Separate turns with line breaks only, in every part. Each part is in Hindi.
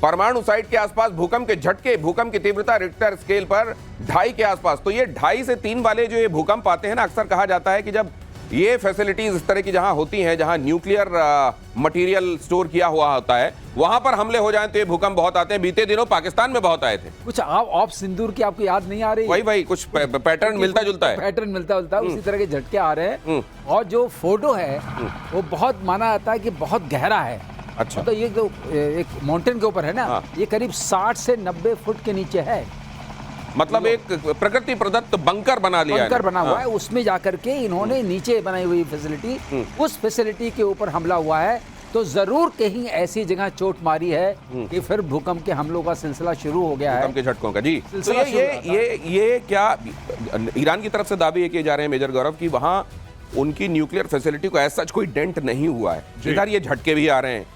परमाणु साइट के आसपास भूकंप के झटके, भूकंप की तीव्रता रिक्टर स्केल पर 2.5 के आसपास। तो ये 2.5 से 3 वाले जो ये भूकंप आते हैं ना, अक्सर कहा जाता है कि जब ये फैसिलिटीज इस तरह की जहां होती हैं, जहां न्यूक्लियर मटेरियल स्टोर किया हुआ होता है, वहां पर हमले हो जाएं तो ये भूकंप बहुत आते हैं। बीते दिनों पाकिस्तान में बहुत आए थे।
कुछ आप सिंदूर की आपको याद नहीं आ रही?
वही कुछ पैटर्न मिलता जुलता है,
पैटर्न मिलता जुलता है, उसी तरह के झटके आ रहे हैं। और जो फोटो है वो बहुत माना जाता है कि बहुत गहरा है।
अच्छा,
तो ये जो एक माउंटेन के ऊपर है ना, ये करीब 60 से 90 फुट के नीचे है।
मतलब एक प्रकृति प्रदत्त बंकर बना लिया है,
बंकर बना हुआ है। उसमें जाकर के इन्होंने नीचे बनाई हुई फैसिलिटी, उस फैसिलिटी के ऊपर हमला हुआ है। तो जरूर कहीं ऐसी जगह चोट मारी है कि फिर भूकंप के हमलों का सिलसिला शुरू हो गया है,
भूकंप के झटकों का। जी, तो ये क्या ईरान की तरफ से दावे किए जा रहे हैं मेजर गौरव की वहां उनकी न्यूक्लियर फैसिलिटी को ऐसा कोई डेंट नहीं हुआ है, इधर ये झटके भी आ रहे हैं।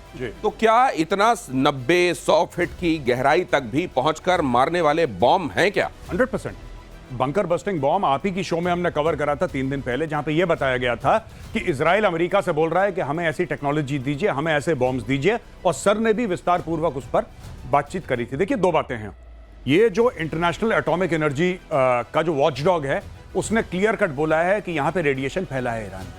तो क्या इतना 90-100 फीट की गहराई तक भी पहुंचकर मारने वाले बॉम्ब हैं क्या?
100% बंकर बस्टिंग बॉम्ब आप ही की शो में हमने कवर करा था 3 दिन पहले, जहां पे यह बताया गया था कि इजराइल अमेरिका से बोल रहा है कि हमें ऐसी टेक्नोलॉजी दीजिए, हमें ऐसे बॉम्ब्स दीजिए, और सर ने भी विस्तार पूर्वक उस पर बातचीत करी थी। देखिए, 2 बातें हैं। ये जो इंटरनेशनल एटॉमिक एनर्जी का जो वॉचडॉग है, उसने क्लियर कट बोला है कि यहां पे रेडिएशन फैला है ईरान में,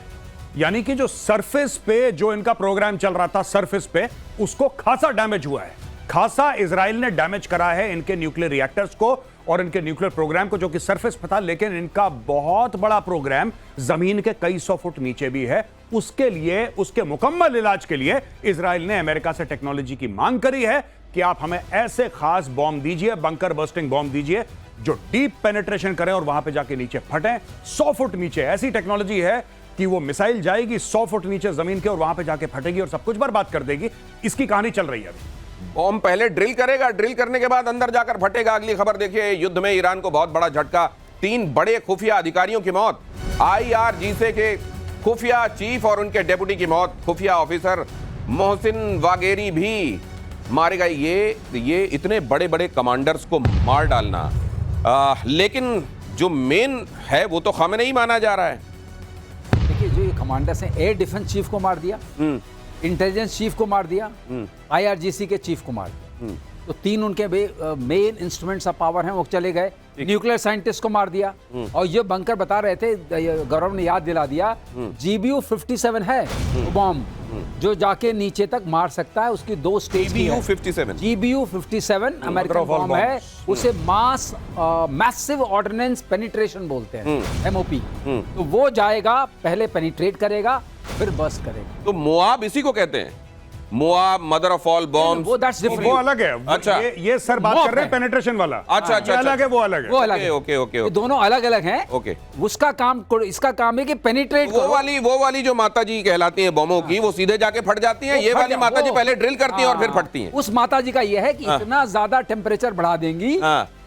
यानी कि जो सरफेस पे जो इनका प्रोग्राम चल रहा था, सरफेस पे उसको खासा डैमेज हुआ है, खासा इजराइल ने डैमेज करा है इनके न्यूक्लियर रिएक्टर्स को और इनके न्यूक्लियर प्रोग्राम को, जो कि सरफेस पे था, लेकिन इनका बहुत बड़ा प्रोग्राम जमीन के कई 100 फुट नीचे भी है। उसके लिए, उसके मुकम्मल इलाज के लिए इजराइल ने अमेरिका से टेक्नोलॉजी की मांग करी है कि आप हमें ऐसे खास बॉम्ब दीजिए, बंकर बस्टिंग बॉम्ब दीजिए, जो डीप पेनिट्रेशन करें और वहां पे जाके नीचे फटें 100 फुट नीचे। ऐसी टेक्नोलॉजी है कि वो मिसाइल जाएगी 100 फुट नीचे जमीन के और वहां पे जाके फटेगी और सब कुछ बर्बाद कर देगी। इसकी कहानी चल रही है अभी।
बॉम्ब पहले ड्रिल करेगा, ड्रिल करने के बाद अंदर जाकर फटेगा। अगली खबर देखिए, युद्ध में ईरान को बहुत बड़ा झटका, 3 बड़े खुफिया अधिकारियों की मौत, IRGC के खुफिया चीफ और उनके डेप्यूटी की मौत, खुफिया ऑफिसर मोहसिन वागेरी भी मारे गए। ये इतने बड़े बड़े कमांडर्स को मार डालना, लेकिन जो मेन है वो तो खामेनेई माना जा रहा है।
देखिए, जो ये कमांडर्स हैं, एयर डिफेंस चीफ को मार दिया, इंटेलिजेंस चीफ को मार दिया, IRGC के चीफ को मार दिया। तो 3 उनके मेन इंस्ट्रूमेंट्स ऑफ पावर हैं, वो चले गए। न्यूक्लियर साइंटिस्ट को मार दिया। और ये बंकर बता रहे थे, गौरव ने याद दिला दिया, GBU 57 है बॉम्ब जो जाके नीचे तक मार सकता है। उसकी 2 स्टेज की है। GBU 57 अमेरिकन बॉम्ब है, उसे मैसिव ऑर्डिनेंस पेनिट्रेशन बोलते हैं, MOP। तो वो जाएगा, पहले पेनिट्रेट करेगा, फिर बस्ट करेगा।
तो मोआब इसी को कहते हैं, Moab, mother of all bombs.
वो अलग है।
अच्छा,
ये सर बात कर रहे हैं पेनिट्रेशन वाला।
अच्छा,
अलग है, वो अलग है।
वो अलग है।
ओके।
दोनों अलग अलग हैं।
ओके।
उसका काम, इसका काम है कि पेनिट्रेट।
वो वाली जो माताजी कहलाती हैं बमों की, वो सीधे जाके फट जाती हैं। ये वाली माताजी पहले ड्रिल करती हैं और फिर फटती हैं।
उस माताजी का ये है कि इतना ज्यादा टेम्परेचर बढ़ा देंगी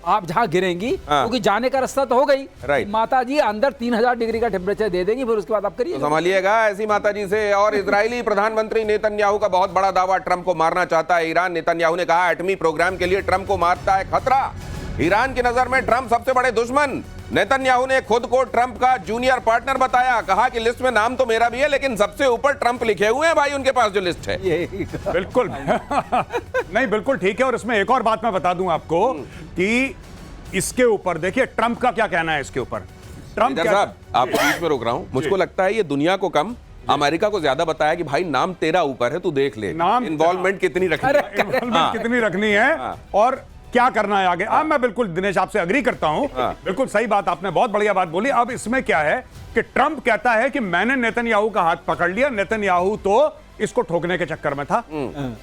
आप जहां गिरेंगी, क्योंकि जाने का रास्ता तो हो गई।
राइट।
माताजी अंदर 3000 डिग्री का टेम्परेचर दे देंगी, फिर उसके बाद आप करिए।
तो संभालिएगा ऐसी माताजी से। और इजरायली प्रधानमंत्री नेतन्याहू का बहुत बड़ा दावा, ट्रंप को मारना चाहता है ईरान। नेतन्याहू ने कहा, एटमी प्रोग्राम के लिए ट्रंप को मारता है खतरा। ईरान की नजर में ट्रंप सबसे बड़े दुश्मन। नेतन्याहू ने खुद को ट्रंप का जूनियर पार्टनर बताया, कहा कि लिस्ट में नाम तो मेरा भी है, लेकिन सबसे ऊपर ट्रंप लिखे हुए हैं भाई उनके पास जो लिस्ट है।
बिल्कुल नहीं, बिल्कुल ठीक है। और इसमें एक और बात मैं बता दूं आपको कि इसके ऊपर देखिए ट्रंप का क्या कहना है इसके ऊपर। ट्रंप
साहब, आपको बीच में रोक रहा हूं, मुझको लगता है ये दुनिया को कम, अमेरिका को ज्यादा बताया कि भाई नाम तेरा ऊपर है, तू देख ले नाम इन्वॉल्वमेंट कितनी
रखनी है और क्या करना है आगे। अब मैं बिल्कुल दिनेश आपसे अग्री करता हूं, बिल्कुल सही बात, आपने बहुत बढ़िया बात बोली। अब इसमें क्या है कि ट्रंप कहता है कि मैंने नेतन्याहू का हाथ पकड़ लिया, नेतन्याहू तो इसको ठोकने के चक्कर में था,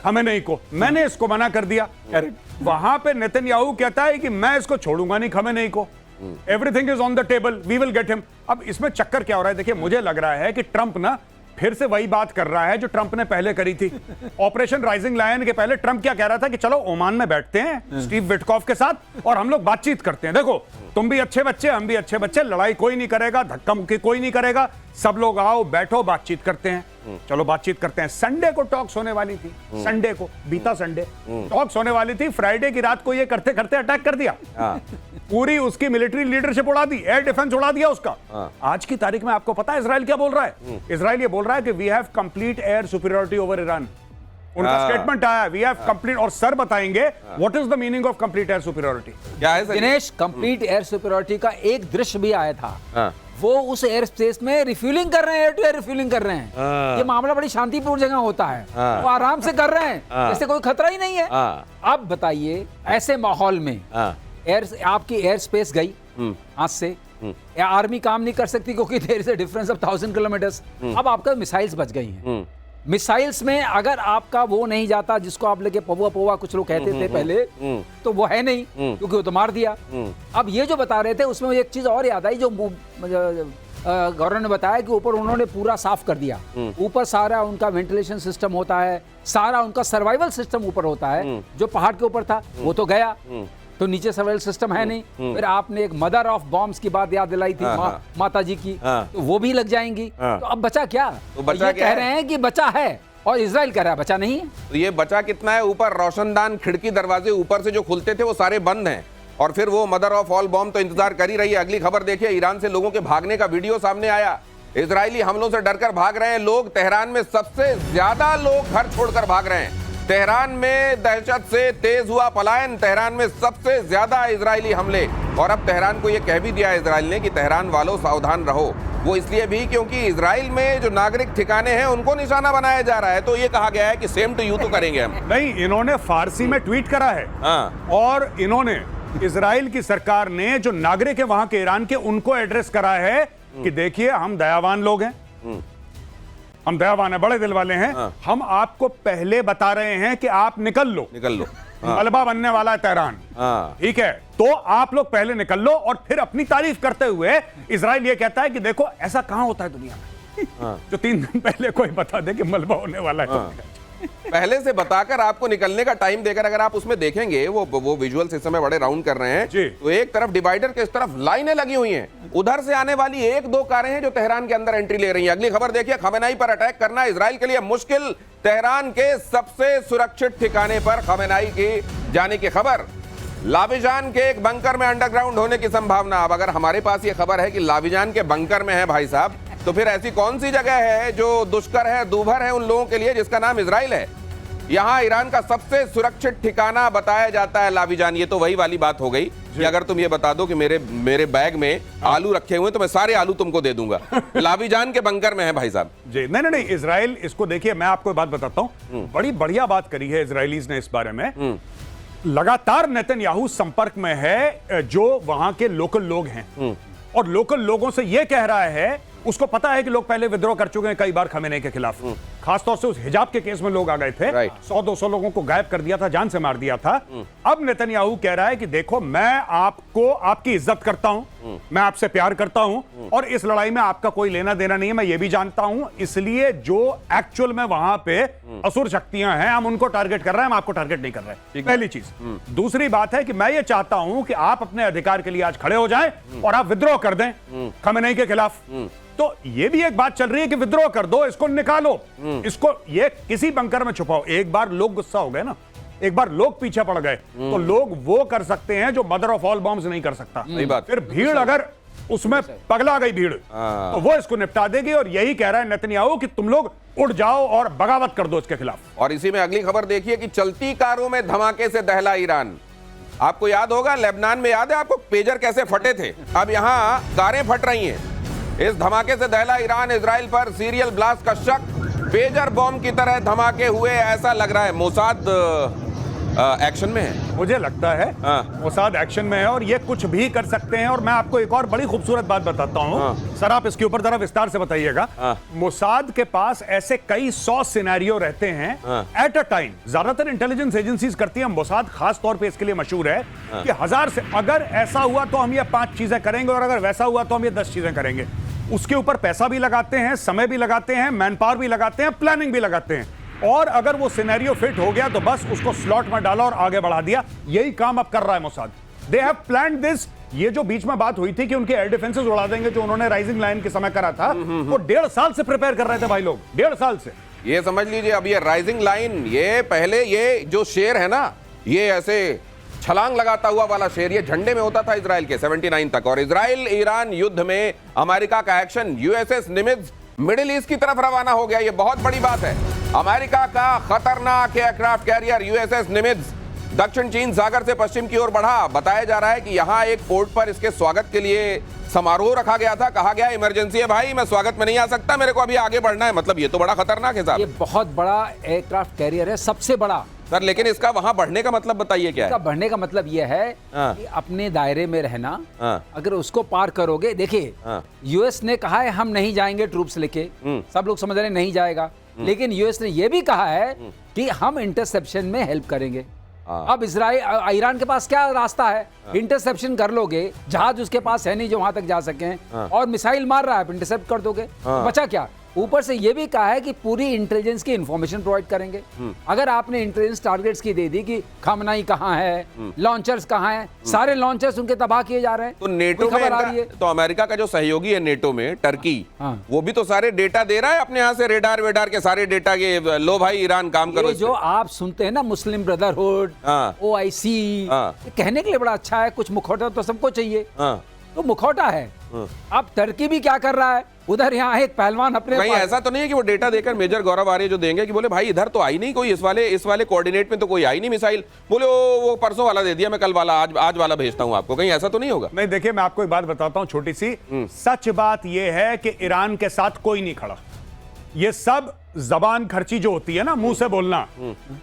खमेनेई को, मैंने इसको मना कर दिया। वहां पे नेतन्याहू कहता है कि मैं इसको छोड़ूंगा नहीं खमेनेई को, everything is on the table, we will get him. अब इसमें चक्कर क्या हो रहा है, देखिए मुझे लग रहा है कि ट्रंप ना फिर से वही बात कर रहा है जो ट्रंप ने पहले करी थी। ऑपरेशन राइजिंग लायन के पहले ट्रंप क्या कह रहा था कि चलो ओमान में बैठते हैं स्टीव विटकॉफ के साथ और हम लोग बातचीत करते हैं। देखो, तुम भी अच्छे बच्चे, हम भी अच्छे बच्चे, लड़ाई कोई नहीं करेगा, धक्का मुक्की कोई नहीं करेगा, सब लोग आओ बैठो बातचीत करते हैं। चलो बातचीत करते हैं। संडे को टॉक्स होने वाली थी, संडे को, बीता संडे टॉक्स होने वाली थी। फ्राइडे की रात को ये करते करते अटैक कर दिया, पूरी उसकी मिलिट्री लीडरशिप उड़ा दी, एयर डिफेंस उड़ा दिया उसका। आज की तारीख में आपको पता है इजराइल क्या बोल रहा है? इजराइल ये बोल रहा है कि we have complete air superiority over Iran. उनका स्टेटमेंट आया, वी हैव कंप्लीट, और सर बताएंगे what is the meaning of complete air superiority.
क्या है sir?
Dinesh, complete air superiority का एक दृश्य भी आया था।
हाँ।
वो उस एयर स्पेस में रिफ्यूलिंग कर रहे हैं, एयर टू एयर रिफ्यूलिंग कर रहे हैं। ये मामला बड़ी शांतिपूर्ण जगह होता है, वो आराम से कर रहे हैं, जैसे कोई खतरा ही नहीं है। अब बताइए, ऐसे माहौल में आपकी एयर स्पेस गई हाथ से, या आर्मी काम नहीं कर सकती क्योंकि there is a difference of 1000 kilometres. अब आपका मिसाइल्स बच गई हैं। मिसाइल्स में अगर आपका वो नहीं जाता, जिसको आप लेके पौवा पौवा कुछ लोग कहते थे पहले, तो वो है नहीं, क्योंकि वो तो मार दिया। अब ये जो बता रहे थे उसमें मुझे एक चीज और याद आई, जो गौरव ने बताया कि ऊपर उन्होंने पूरा साफ कर दिया। ऊपर सारा उनका वेंटिलेशन सिस्टम होता है, सारा उनका सर्वाइवल सिस्टम ऊपर होता है। जो पहाड़ के ऊपर था वो तो गया, तो नीचे सर्वाइवल सिस्टम है नहीं। फिर आपने एक मदर ऑफ बॉम्ब्स की बात याद दिलाई थी, माता जी की, तो वो भी लग जाएंगी। तो अब बचा क्या?
तो बचा
ये
क्या
कह
है?
रहे हैं कि बचा है, और इजराइल कह रहा है बचा नहीं है।
तो ये बचा कितना है? ऊपर रोशनदान, खिड़की, दरवाजे ऊपर से जो खुलते थे वो सारे बंद हैं, और फिर वो मदर ऑफ ऑल बॉम्ब तो इंतजार कर ही रही है। अगली खबर देखिए, ईरान से लोगों के भागने का वीडियो सामने आया। इजरायली हमलों से डरकर भाग रहे हैं लोग। तेहरान में सबसे ज्यादा लोग घर छोड़कर भाग रहे हैं। तेहरान में दहशत से तेज हुआ पलायन। तेहरान में सबसे ज्यादा इजरायली हमले, और अब तेहरान को यह कह भी दिया इजराइल ने कि तेहरान वालों सावधान रहो। वो इसलिए भी क्योंकि इजराइल में जो नागरिक ठिकाने हैं उनको निशाना बनाया जा रहा है। तो ये कहा गया है कि सेम टू यू तो करेंगे हम।
नहीं, इन्होंने फारसी में ट्वीट करा है, और इन्होंने इजराइल की सरकार ने जो नागरिक है वहां के, ईरान के, उनको एड्रेस करा है कि देखिए हम दयावान लोग हैं, हम दयावान है, बड़े दिल वाले हैं। हम आपको पहले बता रहे हैं कि आप निकल लो,
निकल लो।
मलबा बनने वाला है तेहरान, ठीक है, तो आप लोग पहले निकल लो। और फिर अपनी तारीफ करते हुए इजराइल ये कहता है कि देखो ऐसा कहां होता है दुनिया में जो 3 दिन पहले कोई बता दे कि मलबा होने वाला है।
पहले से बताकर आपको निकलने का टाइम देकर, अगर आप उसमें देखेंगे, वो विजुअल्स इस समय बड़े राउंड कर रहे हैं, तो एक तरफ डिवाइडर के इस तरफ लाइनें लगी हुई हैं। उधर से आने वाली 1-2 कारें हैं जो तेहरान के अंदर एंट्री ले रही हैं। अगली खबर देखिए, खमेनाई पर अटैक करना इजराइल के लिए मुश्किल। तेहरान के सबसे सुरक्षित ठिकाने पर खमेनाई की जाने की खबर। लाविजान के एक बंकर में अंडरग्राउंड होने की संभावना। अब अगर हमारे पास ये खबर है कि लाविजान के बंकर में है भाई साहब, तो फिर ऐसी कौन सी जगह है जो दुष्कर है, दूभर है उन लोगों के लिए, जिसका नाम इजराइल है? यहां ईरान का सबसे सुरक्षित ठिकाना बताया जाता है लाविजान। ये तो वही वाली बात हो गई कि अगर तुम ये बता दो कि मेरे बैग में आलू रखे हुए, तो मैं सारे आलू तुमको दे दूंगा। लाविजान के बंकर में है भाई साहब
जी। नहीं, इजराइल, इसको देखिए, मैं आपको बात बताता हूं, बड़ी बढ़िया बात करी है इजरायलीज ने इस बारे में। लगातार नेतन्याहू संपर्क में है जो वहां के लोकल लोग हैं, और लोकल लोगों से यह कह रहा है, उसको पता है कि लोग पहले विद्रोह कर चुके हैं कई बार खमेनेई के खिलाफ। खासतौर से उस हिजाब के केस में लोग आ गए थे, 100-200 लोगों को गायब कर दिया था, जान से मार दिया था। अब नेतन्याहू कह रहा है कि देखो, मैं आपको, आपकी इज्जत करता हूं, मैं आपसे प्यार करता हूं, और इस लड़ाई में आपका कोई लेना देना नहीं है, मैं ये भी जानता हूं। इसलिए जो एक्चुअल में वहां पे असुर शक्तियां हैं, हम उनको टारगेट कर रहे हैं, हम आपको टारगेट नहीं कर रहे। पहली चीज। दूसरी बात है कि मैं ये चाहता हूं कि आप अपने अधिकार के लिए आज खड़े हो जाएं और आप विद्रोह कर दें खमेनेई के खिलाफ। तो ये भी एक बात चल रही है कि विद्रोह कर दो, इसको निकालो, इसको ये किसी बंकर में छुपाओ। एक बार लोग गुस्सा हो गए ना, एक बार लोग पीछे पड़ गए, तो लोग वो कर सकते हैं जो मदर ऑफ ऑल बॉम्ब्स नहीं कर सकता। फिर भीड़, अगर उसमें पगला गई भीड़, तो वो इसको निपटा देगी। और यही कह रहा है नेतन्याहू कि तुम लोग उठ जाओ और बगावत कर दो इसके खिलाफ।
और इसी में अगली खबर देखिए कि चलती कारों में धमाके से दहला ईरान। आपको याद होगा, लेबनान में याद है आपको पेजर कैसे फटे थे? अब यहां कारें फट रही हैं। इस धमाके से दहला ईरान। इजराइल पर सीरियल ब्लास्ट का शक। पेजर बॉम्ब की तरह धमाके हुए, ऐसा लग रहा है। मोसाद एक्शन में है,
मुझे लगता है मोसाद एक्शन में है, और ये कुछ भी कर सकते हैं। और मैं आपको एक और बड़ी खूबसूरत बात बताता हूं, सर आप इसके ऊपर जरा विस्तार से बताइएगा। मोसाद के पास ऐसे कई 100 सिनेरियो रहते हैं एट अ टाइम। ज्यादातर इंटेलिजेंस एजेंसीज करती हैं, मोसाद खास तौर पे इसके लिए मशहूर है कि 1000 से, अगर ऐसा हुआ तो हम ये 5 चीजें करेंगे, और अगर वैसा हुआ तो हम ये 10 चीजें करेंगे। उसके ऊपर पैसा भी लगाते हैं, समय भी लगाते हैं, मैन पावर भी लगाते हैं, प्लानिंग भी लगाते हैं। और अगर वो सिनेरियो फिट हो गया तो बस उसको स्लॉट में डाला और आगे बढ़ा दिया। यही काम अब कर रहा है Mossad. They have planned this. ये जो बीच में बात हुई थी कि उनके एयर डिफेंसेस उड़ा देंगे, जो उन्होंने राइजिंग लाइन के समय करा था, वो 1.5 साल से प्रिपेयर कर रहे थे भाई लोग, 1.5 साल से।
ये समझ लीजिए, अब ये राइजिंग लाइन, ये पहले ये जो शेर है ना, ये ऐसे छलांग लगाता हुआ वाला शेर, ये झंडे में होता था इजराइल के 79 तक। और इजराइल ईरान युद्ध में अमेरिका का एक्शन, यूएसएस निमित्ज मिडिल ईस्ट की तरफ रवाना हो गया। ये बहुत बड़ी बात है। अमेरिका का खतरनाक एयरक्राफ्ट कैरियर यूएसएस निमित्ज दक्षिण चीन सागर से पश्चिम की ओर बढ़ा। बताया जा रहा है कि यहां एक पोर्ट पर इसके स्वागत के लिए समारोह रखा गया था। कहा गया इमरजेंसी है भाई, मैं स्वागत में नहीं आ सकता, मेरे को अभी आगे बढ़ना है। मतलब ये तो बड़ा खतरनाक है साहब।
ये बहुत बड़ा एयरक्राफ्ट कैरियर है, सबसे बड़ा
सर। लेकिन इसका वहां बढ़ने का मतलब बताइए क्या
इसका
है?
बढ़ने का मतलब ये है
हाँ।
कि अपने दायरे में रहना।
हाँ।
अगर उसको पार करोगे, देखिए
हाँ।
यूएस ने कहा है हम नहीं जाएंगे ट्रूप्स लेके, सब लोग समझ रहे हैं नहीं जाएगा, लेकिन यूएस ने ये भी कहा है कि हम इंटरसेप्शन में हेल्प करेंगे। अब इजराइल ईरान के पास क्या रास्ता है? इंटरसेप्शन कर लोगे, जहाज उसके पास है नहीं जो वहां तक जा सके, और मिसाइल मार रहा है, इंटरसेप्ट कर दोगे, तो बचा क्या? ऊपर से ये भी कहा है कि पूरी इंटेलिजेंस की इंफॉर्मेशन प्रोवाइड करेंगे। अगर आपने इंटेलिजेंस टारगेट्स की दे दी कि खमनाई कहाँ है, लॉन्चर्स कहाँ हैं, सारे लॉन्चर्स उनके तबाह किए जा रहे हैं।
तो नेटो में तो अमेरिका का जो सहयोगी है नेटो में, टर्की, वो भी तो सारे डेटा दे रहा है अपने यहाँ से, रेडार वेडार के सारे डेटा के। लो भाई ईरान काम करो।
जो आप सुनते हैं ना मुस्लिम ब्रदरहुड, OIC, कहने के लिए बड़ा अच्छा है, कुछ मुखौटा तो सबको चाहिए, तो मुखौटा है। अब टर्की भी क्या कर रहा है? उधर यहाँ एक पहलवान अपने
कहीं ऐसा तो नहीं है कि वो डेटा देकर मेजर गौरव आर्य जो देंगे कि बोले भाई इधर तो आई नहीं कोई, इस वाले कोऑर्डिनेट में तो कोई आई नहीं मिसाइल, बोले वो परसों वाला दे दिया, मैं कल वाला आज वाला भेजता हूं आपको। कहीं ऐसा तो नहीं होगा?
नहीं, देखिए मैं आपको एक बात बताता हूं छोटी सी। सच बात यह है कि ईरान के साथ कोई नहीं खड़ा। ये सब जबान खर्ची जो होती है ना, मुंह से बोलना।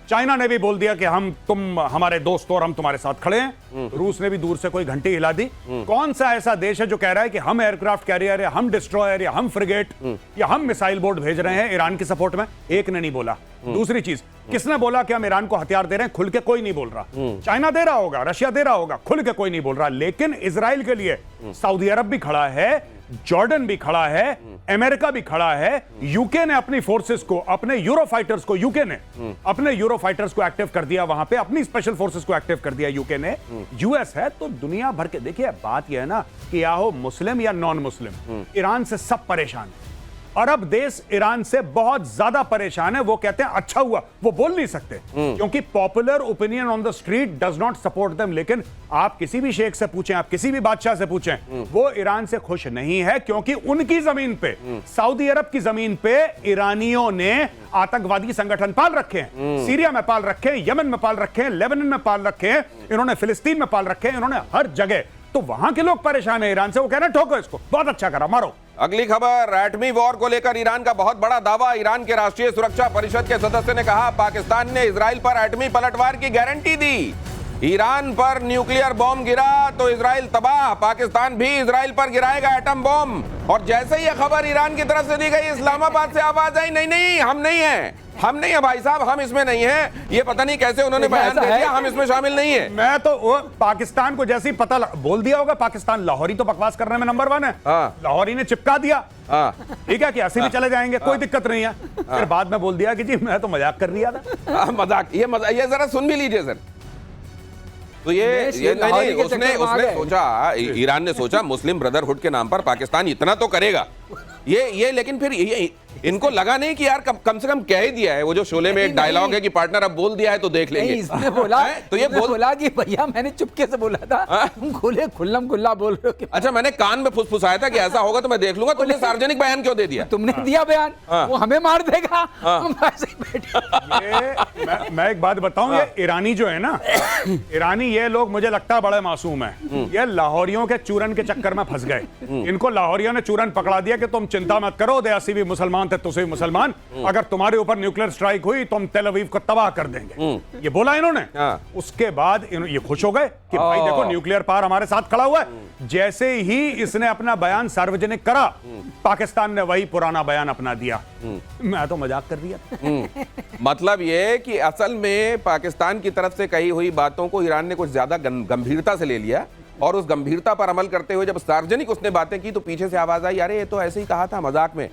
चाइना ने भी बोल दिया कि तुम हमारे दोस्त हो और हम तुम्हारे साथ खड़े हैं। रूस ने भी दूर से कोई घंटी हिला दी। कौन सा ऐसा देश है जो कह रहा है कि हम एयरक्राफ्ट कैरियर या हम डिस्ट्रॉयर या हम फ्रिगेट या हम मिसाइल बोट भेज रहे हैं ईरान की सपोर्ट में? एक ने नहीं बोला। दूसरी चीज, किसने बोला कि हम ईरान को हथियार दे रहे हैं? खुल के कोई नहीं बोल रहा। चाइना दे रहा होगा, रशिया दे रहा होगा, खुल के कोई नहीं बोल रहा। लेकिन इजराइल के लिए सऊदी अरब भी खड़ा है, जॉर्डन भी खड़ा है, अमेरिका भी खड़ा है। यूके ने अपनी फोर्सेस को, अपने यूरो फाइटर्स को, यूके ने अपने यूरो फाइटर्स को एक्टिव कर दिया वहां पे, अपनी स्पेशल फोर्सेस को एक्टिव कर दिया यूके ने। यूएस है तो दुनिया भर के। देखिए बात यह है ना कि या हो मुस्लिम या नॉन मुस्लिम, ईरान से सब परेशान है। अरब देश ईरान से बहुत ज्यादा परेशान है। वो कहते हैं अच्छा हुआ, वो बोल नहीं सकते क्योंकि popular opinion on the street does not support them. लेकिन आप किसी भी शेख से पूछें, आप किसी भी बादशाह से पूछें, वो ईरान से खुश नहीं है क्योंकि उनकी जमीन पे, सऊदी अरब की जमीन पे ईरानियों ने आतंकवादी संगठन पाल रखे हैं। सीरिया में पाल रखे हैं, यमन में पाल रखे हैं, लेबनान में पाल रखे हैं, इन्होंने फिलिस्तीन में पाल रखे हैं, इन्होंने हर जगह। तो वहां के लोग परेशान है ईरान से। वो कह रहे हैं ठोको इसको, बहुत अच्छा करा, मारो।
अगली खबर, एटमी वॉर को लेकर ईरान का बहुत बड़ा दावा। ईरान के राष्ट्रीय सुरक्षा परिषद के सदस्य ने कहा पाकिस्तान ने इजराइल पर एटमी पलटवार की गारंटी दी। ईरान पर न्यूक्लियर बॉम्ब गिरा तो इजराइल तबाह, पाकिस्तान भी इजराइल पर गिराएगा एटम बॉम्ब। और जैसे ही यह खबर ईरान की तरफ से दी गई, इस्लामाबाद से आवाज आई, नहीं नहीं हम नहीं है, हम नहीं है भाई साहब, हम इसमें नहीं है। ये पता नहीं कैसे उन्होंने बयान दे दिया, हम इसमें शामिल नहीं है।
मैं तो वो पाकिस्तान को जैसे ही पता बोल दिया होगा, पाकिस्तान लाहौरी तो बकवास करने में नंबर 1 है। लाहौरी ने चिपका दिया, ठीक है कि ऐसे भी चले जाएंगे, कोई दिक्कत नहीं है। फिर बाद में बोल दिया कि जी मैं तो मजाक कर रहा था।
मजाक, ये जरा सुन भी लीजिए सर। तो ये नहीं, उसने सोचा, ईरान ने सोचा मुस्लिम ब्रदरहुड के नाम पर पाकिस्तान इतना तो करेगा। ये लेकिन फिर ये इनको लगा नहीं कि यार कम से कम कह ही दिया है। वो जो शोले में एक डायलॉग है कि पार्टनर अब बोल दिया है तो देख लेंगे।
इसने बोला
तो ये
बोला कि भैया मैंने चुपके से बोला था, तुम खुले खुल्लम खुल्ला बोल रहे हो।
अच्छा, मैंने कान में फुसफुसाया था कि ऐसा होगा तो मैं देख लूंगा। तुमने सार्वजनिक बयान क्यों दे दिया?
तुमने दिया बयान, वो हमें मार देगा। हम ऐसे
बैठे। मैं एक बात बताऊं, ये ईरानी जो है ना, ईरानी ये लोग मुझे लगता है बड़े मासूम है। ये लाहौरियों के चूरन के चक्कर में फंस गए। इनको लाहौरियों ने चूरन पकड़ा दिया कि तुम चिंता मत करो, देसी भी मुसलमान थे, तुसे भी मुसलमान, अगर तुम्हारे ऊपर न्यूक्लियर स्ट्राइक हुई तो हम तेल अवीव को तबाह कर देंगे। ये बोला इन्होंने। उसके बाद ये खुश हो गए कि भाई देखो न्यूक्लियर पावर हमारे साथ खड़ा हुआ है। जैसे ही इसने अपना बयान सार्वजनिक करा, पाकिस्तान ने वही पुराना बयान अपना दिया। मैं तो मजाक कर दिया।
मतलब ये कि असल में पाकिस्तान की तरफ से कही हुई बातों को ईरान ने कुछ ज्यादा गंभीरता से ले लिया, और उस गंभीरता पर अमल करते हुए जब सार्वजनिक उसने बातें की तो पीछे से आवाज आई, अरे ये तो ऐसे ही कहा था मजाक में।